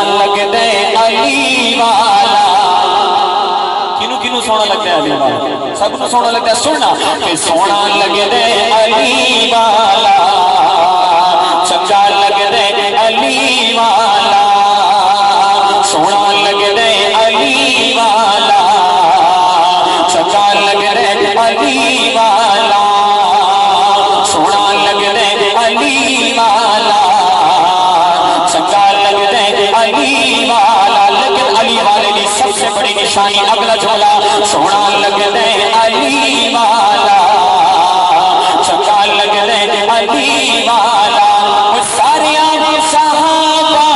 لگ دے علی والا. کنو کنو سونا لگتا ہے علی والا؟ سب کو سونا لگتا ہے. سننا کہ سونا لگ دے علی والا, چنگا لگ دے علی والا, سونا لگ دے علی والا, چنگا لگ دے علی والا, سونا لگ دے علی والا, چنگا لگ دے علی والا. لیکن علی والے کی سب سے بڑی نشانی اگلا جھولا, سونا لگ دے علی والا, چنگا لگ دے علی والا. سارے آگے صحابہ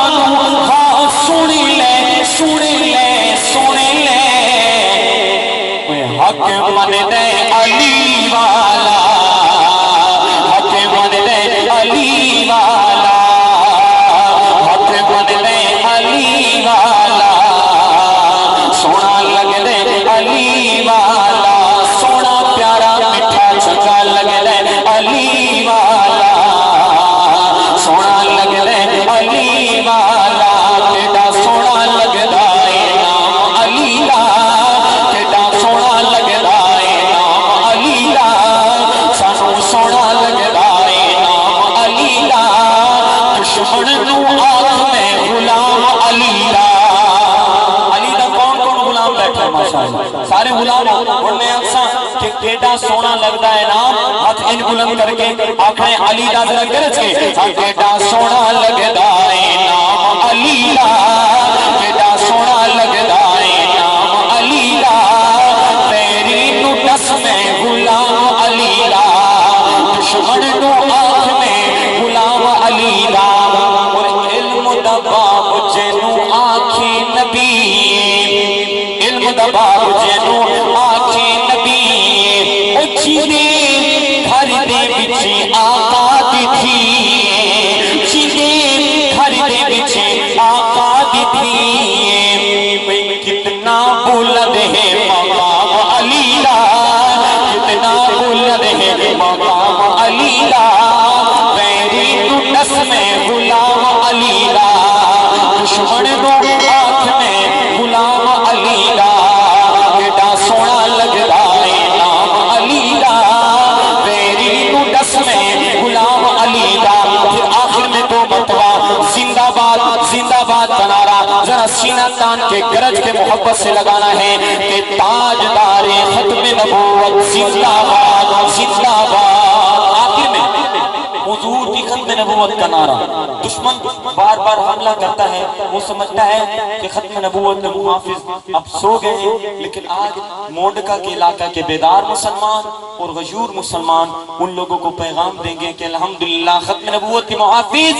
ہاں سن لے سن لے سن لے, حق من دے علی والا, حق من دے علی والا, حق من دے علی والا, سونا لگ دے علی والا, سونا پیارا میٹھا چنگا لگ دے علی والا, سونا لگ دے علی والا. کیڈا سونا لگدا اے نام علی دا, کیڈا سونا لگدا اے نام علی دا, سانو سونا لگدا اے نام علی دا. دشمن نو آنکھ میں غلام علی دا. علی دا کون کون غلام بیٹھا ہے ماشاءاللہ, سارے غلام ہو. میں اکساں کہ کیڈا سونا لگدا ہے نام, ہاتھ ان بلند کر کے آنکھیں علی دا ذرا گرج کے, کیڈا سونا لگدا ہے نام علی دا, کیڈا سونا لگدا ہے نام علی دا. تیری نو دس میں غلام علی دا, دشمن نو آنکھ میں غلام علی دا. اور علم دا باب جنو آنکھیں نبی, علم دا باب جنو آنکھیں نبی, چینے گھر دے بچے آقا دی تھی, چینے گھر دے بچے آقا دی تھی. کتنا بلند ہے مقام علی دا, کتنا بلند ہے مقام علی دا. تیری تو نس میں غلام علی دا, دشمن کو آنکھ میں غلام علی دا. کیڈا سونا لگدا ہے نام علی دا, تیری تو نس میں غلام علی دا. پھر آخر میں دو مرتبہ زندہ باد زندہ باد کا نعرہ ذرا سینہ تان کے گرج کے محبت سے لگانا ہے کہ تاجدار ختم نبوت زندہ باد زندہ باد. آخر میں حضور کی ختم نبوت کا نعرہ. دشمن بار بار حملہ کرتا ہے, وہ سمجھتا ہے کہ ختم نبوت کے محافظ اب سو گئے ہیں, لیکن آج مونڈکا کے علاقہ کے بیدار مسلمان اور غیور مسلمان ان لوگوں کو پیغام دیں گے کہ الحمدللہ ختم نبوت کے محافظ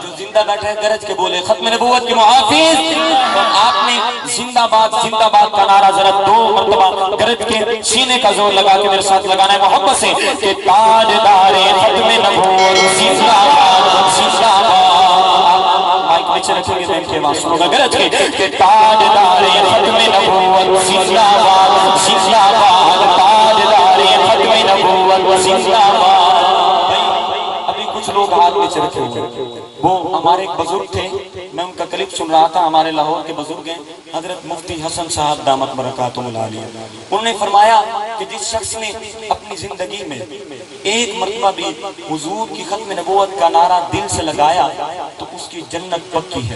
جو زندہ بیٹھے گرج کے بولے ختم نبوت کے محافظ. آپ نے زندہ باد کا نعرہ ذرا دو مرتبہ گرج کے سینے کا زور لگا کے میرے ساتھ لگانا ہے محبت سے کہ تاجدار ختم نبوت زندہ باد زندہ باد. مائک نیچے رکھیں گے تو ان کے آواز سنو گا گرج کے کہ تاجدار ختم نبوت زندہ باد زندہ باد, تاجدار ختم نبوت زندہ باد. ابھی کچھ لوگ ہاتھ نیچے رکھے ہوئے, وہ ہمارے ایک بزرگ تھے, میں ان کا کلپ سن رہا تھا. ہمارے لاہور کے بزرگ ہیں حضرت مفتی حسن صاحب دامت برکاتہم العالیہ. انہوں نے فرمایا کہ جس شخص نے اپنی زندگی میں ایک مرتبہ بھی حضور کی ختم نبوت کا نعرہ دل سے لگایا تو اس کی جنت پکی ہے.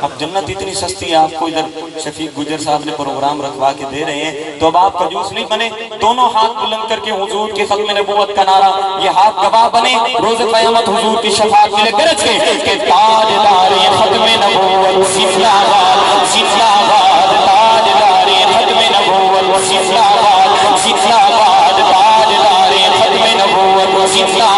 اب جنت اتنی سستی ہے, آپ کو ادھر شفیق گجر صاحب نے پروگرام رکھوا کے دے رہے ہیں, تو اب آپ کنجوس نہیں بنے, دونوں ہاتھ بلند کر کے حضور کی ختم نبوت کا نعرہ, یہ ہاتھ گواہ بنے روز قیامت حضور کی شفاعت ملے گرج کے کہ تاجدار ختم نبوت زندہ باد زندہ باد, تاجدار ختم نبوت زندہ باد زندہ باد, تاجدار ختم نبوت زندہ